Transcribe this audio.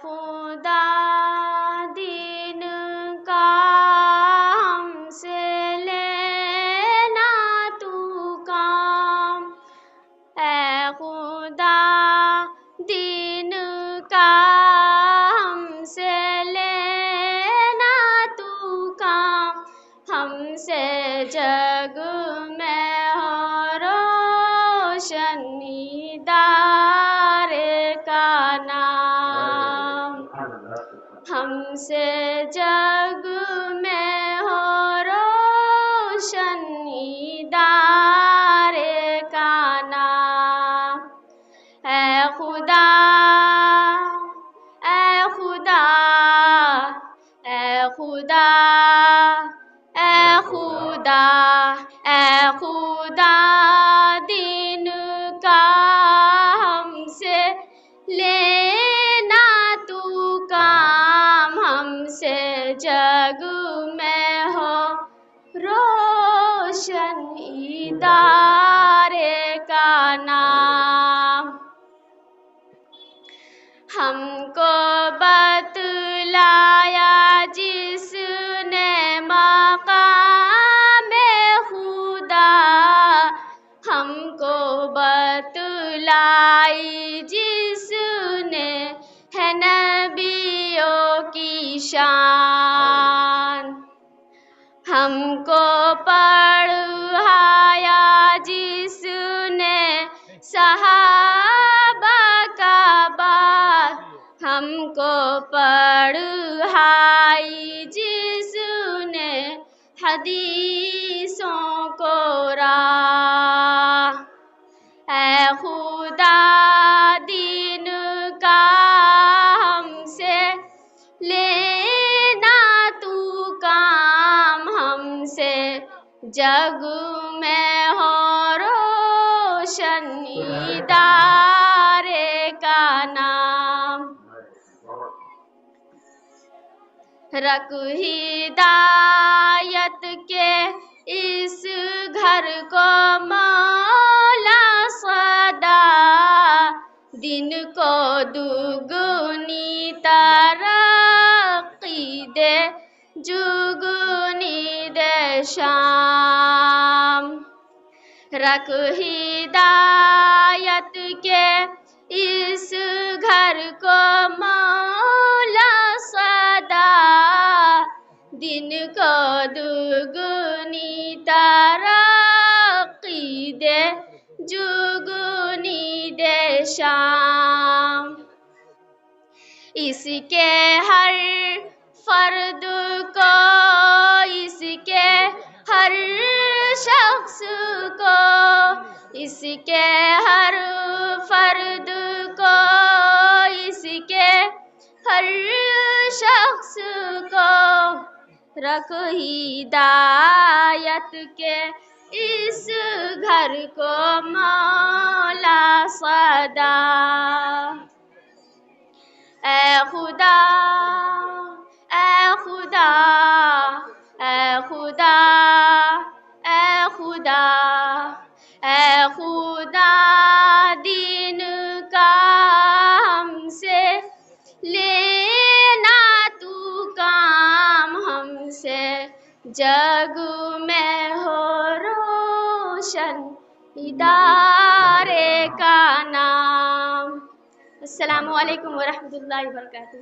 خدا دین کا ہم سے لینا تو کام، اے خدا دین کا ہم سے لینا تو کام، ہم سے جگ میں ہو روشنی دار کا نام، ہم سے جگ میں ہو روشنی دار کا نام، اے خدا اے خدا اے خدا اے خدا اے خدا دین کا ہم سے لینا تو کام، ہم سے جگ میں ہو روشنی دار کا نام، ہم کو بتلایا جس نے مقام خدا، ہم کو بتلائی جس نے ہے نبیوں کی شان، ہم کو پڑھایا جس نے صحابہ کا بات، ہم کو پڑھائی جس نے حدیثوں کو راہ، اے خدا دین کا ہم سے لینا تو کام، ہم سے جگ میں ہو روشنی دار کا نام، رکھ ہدایت کے اس گھر کو مولا صدا، دن کو دگنی ترقی دے جگنی دے شام، رکھ ہدایت کے اس گھر کو مولا صدا، دن کو دگنی ترقی دے جگنی دے شام، اس کے ہر فرد کو، اس کے ہر شخص کو، اس کے ہر فرد کو، اس کے ہر شخص کو، رکھ ہدایت کے اس گھر کو مولا صدا، اے خدا اے خدا اے خدا اے خدا اے خدا دین کا ہم سے لینا تو کام، ہم سے جگ میں ہو روشن ادارے کا نام۔ السلام علیکم ورحمۃ اللہ وبرکاتہ۔